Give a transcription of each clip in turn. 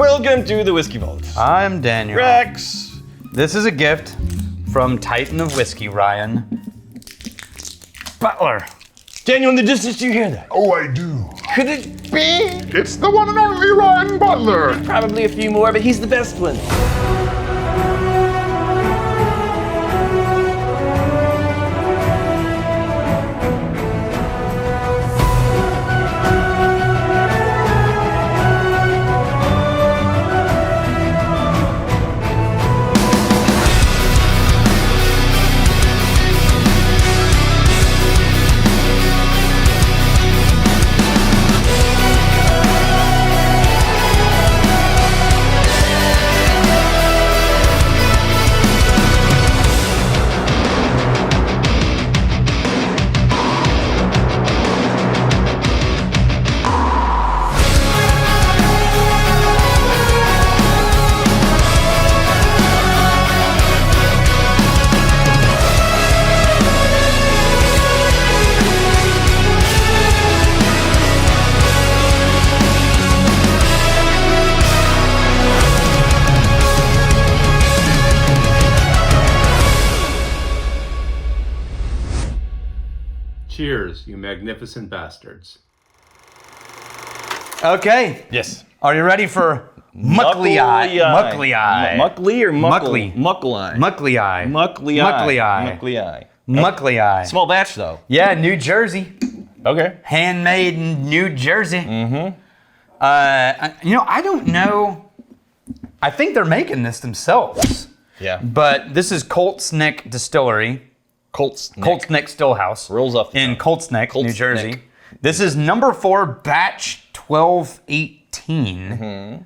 Welcome to the Whiskey Vault. I'm Daniel. Rex. This is a gift from Titan of Whiskey, Ryan Butler. Daniel, in the distance, do you hear that? Oh, I do. Could it be? It's the one and only Ryan Butler. Probably a few more, but he's the best one. Cheers, you magnificent bastards. Okay. Yes. Are you ready for Muckleyeye? Muckleyeye. Muckley or Muckley. Muckleye. Muckleyeye. Muckleyeye. Muckley-eye. Muckleyeye. Small batch, though. Yeah, New Jersey. Okay. Handmade in New Jersey. Mm-hmm. I don't know. I think they're making this themselves. Yeah. But this is Colt's Neck Distillery. Colt's Neck Stillhouse. Rolls off the in tongue. Colt's Neck, Colt's New Jersey. Neck. This is number 4, batch 1218. Mm-hmm.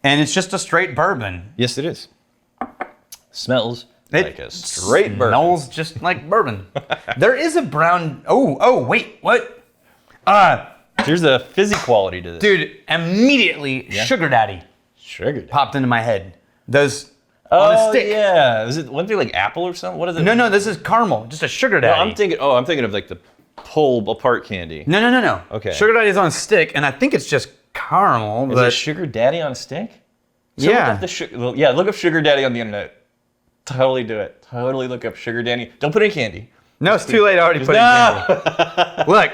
And it's just a straight bourbon. Yes, it is. Smells like a straight bourbon. Smells just like bourbon. There is a brown. Wait, what? There's a fizzy quality to this. Dude, immediately Sugar Daddy Sugar. popped into my head. Those on a stick. Yeah. Is it one thing like apple or something? What is it? No, this is caramel. Just a Sugar No, Daddy. I'm thinking of like the pull apart candy. No. Okay. Sugar Daddy's on a stick, and I think it's just caramel. Is but it Sugar Daddy on a stick? So Yeah. Look up Sugar Daddy on the internet. Totally do it. Totally look up Sugar Daddy. Don't put in candy. No, it's too late. I already put it in candy. Look.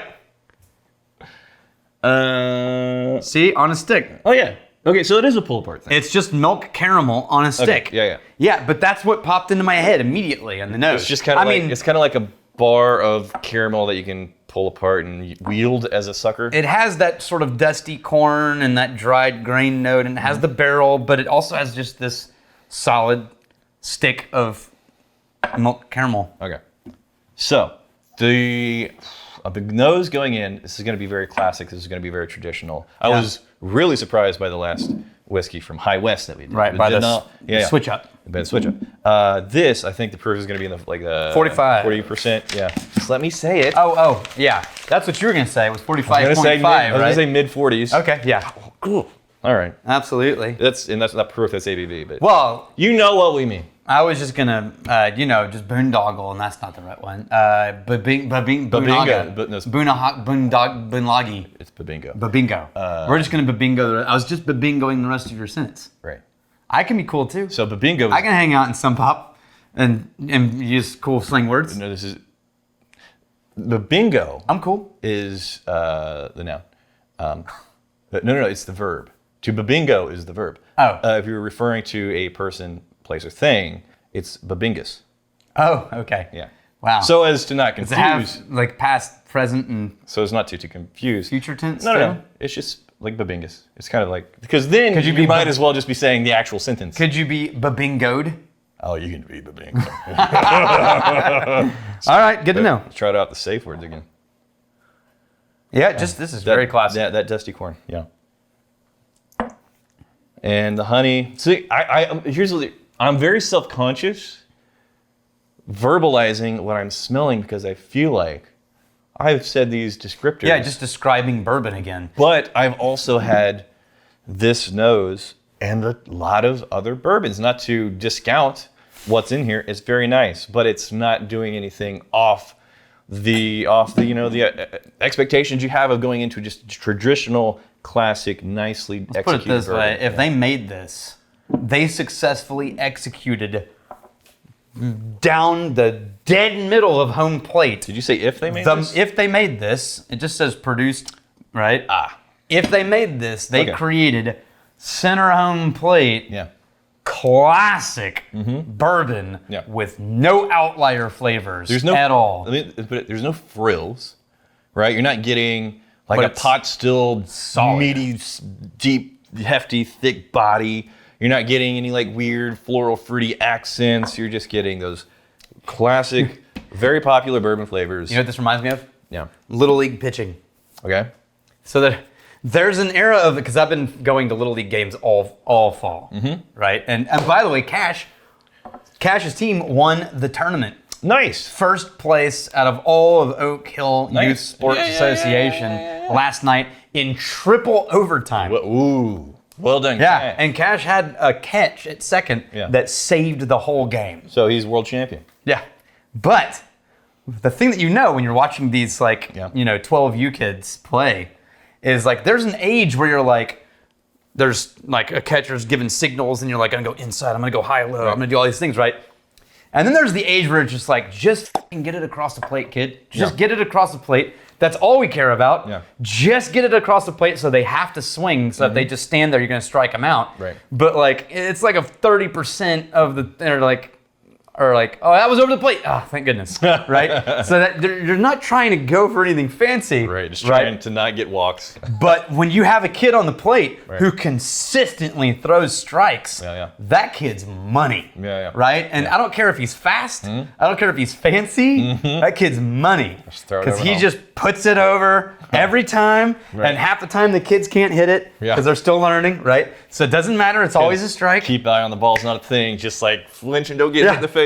See, on a stick. Oh yeah. Okay, so it is a pull apart thing. It's just milk caramel on a stick. Okay, yeah. Yeah, but that's what popped into my head immediately on the nose. It's just kind of it's kind of like a bar of caramel that you can pull apart and wield as a sucker. It has that sort of dusty corn and that dried grain note, and it has the barrel, but it also has just this solid stick of milk caramel. Okay. So, the nose going in, this is going to be very classic. This is going to be very traditional. I was really surprised by the last whiskey from High West that we did. Right, by the switch up. By the switch up. This, I think the proof is going to be in the 45. 40%. Yeah. Just let me say it. Oh, yeah. That's what you were going to say. It was 45.5, right? I was going to say mid 40s. Okay, yeah. Cool. All right. Absolutely. That's not proof, that's ABV. But Well, you know what we mean. I was just gonna, just boondoggle, and that's not the right one. Babingo. But no, Boondoggy. it's Babingo. Babingo. We're just gonna babingo. I was just babingoing the rest of your sentence. Right. I can be cool too. So Babingo is, I can hang out in Sun Pop and use cool slang words. No, this is Babingo I'm cool. is the noun. But no, it's the verb. To babingo is the verb. Oh. If you're referring to a person, place, or thing, it's babingus. Oh, okay. Yeah. Wow. So as to not does it confuse. have like past, present, and So as not to confuse. future tense? No. too? It's just like babingus. It's kind of like, because then Could you you be might as well just be saying the actual sentence. Could you be babingoed? Oh, you can be babingo. All right, good to know. Let's try it out the safe words again. Yeah, this is very classic. Yeah, that dusty corn. Yeah. And the honey. See, I'm very self-conscious verbalizing what I'm smelling because I feel like I've said these descriptors. Yeah, just describing bourbon again. But I've also had this nose and a lot of other bourbons. Not to discount what's in here. It's very nice, but it's not doing anything off the expectations you have of going into just traditional classic, nicely executed Put it this bourbon. way: if they made this, they successfully executed down the dead middle of home plate. Did you say if they made this? If they made this, it just says produced, right? If they made this, they Okay. created center home plate. Yeah. Classic bourbon Yeah. with no outlier flavors There's no at all. There's no frills, right? You're not getting like But a it's pot stilled, solid. meaty, deep, hefty, thick body. You're not getting any like weird floral, fruity accents. You're just getting those classic, very popular bourbon flavors. You know what this reminds me of? Yeah. Little League pitching. Okay. So there's an era of, because I've been going to Little League games all fall, right? And by the way, Cash's team won the tournament. Nice. First place out of all of Oak Hill Nice. Youth Sports Association last night in triple overtime. Ooh. Well done. Yeah, Cash. and Cash had a catch at second that saved the whole game. So he's world champion. Yeah, but the thing that you know when you're watching these 12U kids play is like there's an age where you're like, there's like a catcher's giving signals and you're like, I'm gonna go inside, I'm gonna go high, low, I'm gonna do all these things, right? And then there's the age where it's just like, just fucking get it across the plate, kid. Just get it across the plate. That's all we care about. Yeah. Just get it across the plate so they have to swing. So if they just stand there, you're gonna strike them out. Right. But like, it's like a 30% of the, they're like, or like, oh, that was over the plate. Oh, thank goodness. Right? So that you're not trying to go for anything fancy. Right. Just trying to not get walks. But when you have a kid on the plate who consistently throws strikes, that kid's money. Right? And I don't care if he's fast. I don't care if he's fancy. That kid's money. Because he just puts it over every time. And half the time the kids can't hit it because they're still learning. Right? So it doesn't matter. It's always a strike. Keep eye on the ball's not a thing. Just like flinch and don't get hit in the face.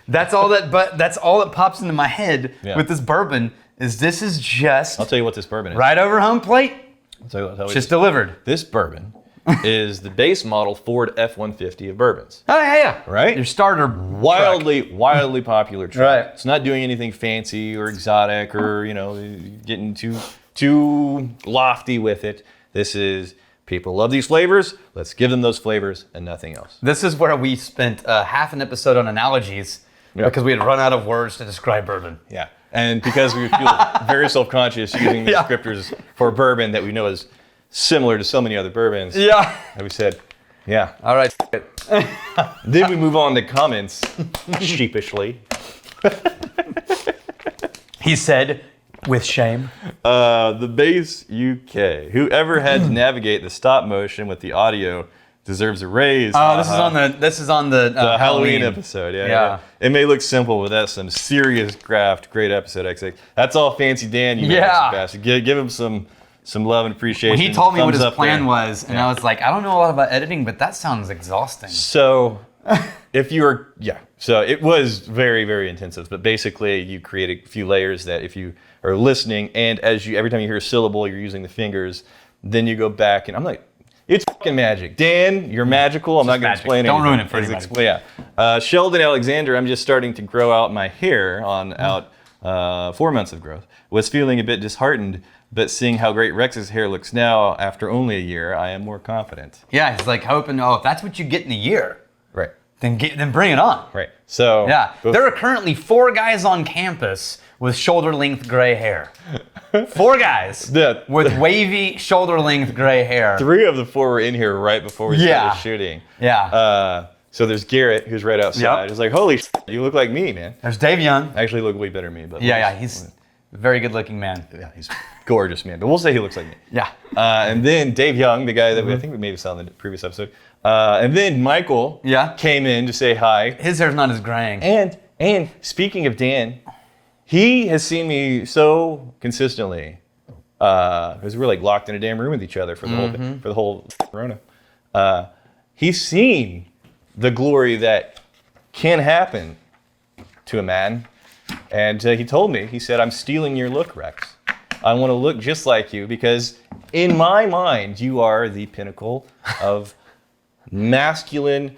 That's all that pops into my head with this bourbon is this is just I'll tell you what this bourbon is. right over home plate. I'll tell you what Just delivered. This bourbon is the base model Ford F-150 of bourbons. Oh yeah. Right? Your starter Wildly popular truck. Right. It's not doing anything fancy or exotic or, getting too lofty with it. This is people love these flavors. Let's give them those flavors and nothing else. This is where we spent half an episode on analogies because we had run out of words to describe bourbon. Yeah. And because we feel very self-conscious using these descriptors for bourbon that we know is similar to so many other bourbons. Yeah. And we said, yeah. All right. Then we move on to comments sheepishly. He said, with shame. The Base UK. Whoever had to navigate the stop motion with the audio deserves a raise. Oh, this is on the Halloween episode. Yeah. It may look simple, but that's some serious graft. Great episode, XX. That's all Fancy Dan. You bastard. Give him some love and appreciation. When he told me what Thumbs his up plan there. was, and I was like, I don't know a lot about editing, but that sounds exhausting. So, if you were, so it was very, very intensive. But basically, you create a few layers that if you are listening, and every time you hear a syllable, you're using the fingers. Then you go back, and I'm like, it's fucking magic. Dan, you're magical. I'm not going to explain it. Don't ruin it for anybody. Sheldon Alexander, I'm just starting to grow out my hair on 4 months of growth. Was feeling a bit disheartened, but seeing how great Rex's hair looks now after only a year, I am more confident. Yeah, he's like hoping, if that's what you get in a year, Right. then bring it on. Right. So there are currently 4 guys on campus with shoulder-length gray hair. 4 guys with wavy shoulder-length gray hair. 3 of the 4 were in here right before we started shooting. Yeah. So there's Garrett, who's right outside. He's like, holy shit, you look like me, man. There's Dave Young. Actually, look way better than me. But He's a very good-looking man. Yeah, he's gorgeous, man. But we'll say he looks like me. Yeah. And then Dave Young, the guy that I think we maybe saw in the previous episode. And then Michael came in to say hi. His hair's not as graying. And speaking of Dan, he has seen me so consistently because we're like locked in a damn room with each other for the whole Corona. He's seen the glory that can happen to a man, and he told me. He said, "I'm stealing your look, Rex. I want to look just like you because in my mind, you are the pinnacle of masculine."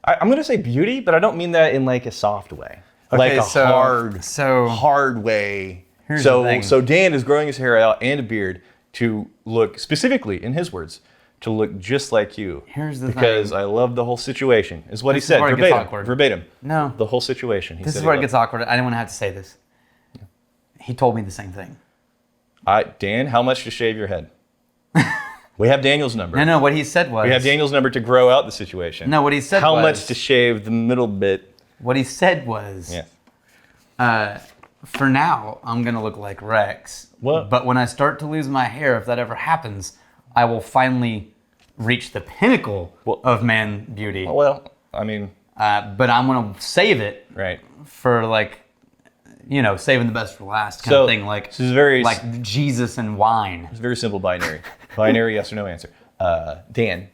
I'm going to say beauty, but I don't mean that in like a soft way. Like a hard way. Here's the thing. So Dan is growing his hair out and a beard. to look, specifically, in his words, to look just like you. Here's the because thing. I love the whole situation, is what This he is said, where it gets verbatim. awkward. Verbatim. No. The whole situation. He This said is he where it loved. gets awkward. I didn't want to have to say this. He told me the same thing. Dan, how much to shave your head? We have Daniel's number. No, what he said was... We have Daniel's number to grow out the situation. No, what he said how was... much to shave the middle bit? What he said was... Yeah. For now, I'm going to look like Rex. What? But when I start to lose my hair, if that ever happens, I will finally reach the pinnacle of man beauty. Well, I mean... But I'm going to save it Right. for saving the best for last kind of thing. Like, this is very... like Jesus and wine. It's a very simple binary. Binary yes or no answer. Dan,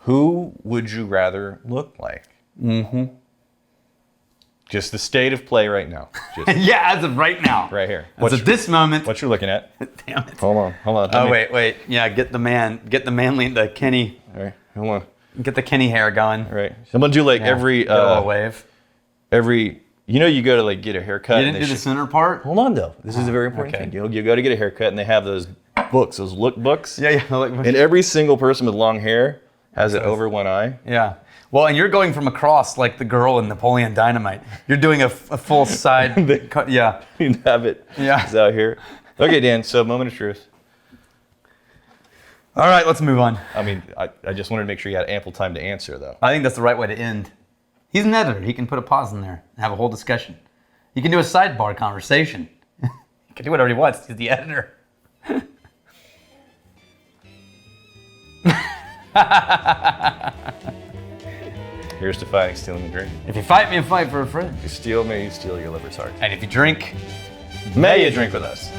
who would you rather look like? Mm-hmm. Just the state of play right now. Just Yeah, as of right now. right here. As of this moment. What you're looking at. Damn it. Hold on. Oh, wait. Yeah, get the Kenny, All right, hold on. get the Kenny hair going. All right. So I'm going to do like every... Get a little wave. You go to like get a haircut. You didn't do the center part? Hold on though. This is a very important okay. thing. You go to get a haircut and they have those books, those look books. Yeah. And every single person with long hair has it over one eye. Yeah. Well, and you're going from across like the girl in Napoleon Dynamite. You're doing a full side cut. Yeah. You have it. Yeah. It's out here. Okay, Dan. So moment of truth. All right, let's move on. I mean, I just wanted to make sure you had ample time to answer though. I think that's the right way to end. He's an editor. He can put a pause in there and have a whole discussion. He can do a sidebar conversation. He can do whatever he wants. He's the editor. Here's to fighting, stealing, and drinking. If you fight me, fight for a friend. If you steal me, you steal your liver's heart. And if you drink, May you drink with us.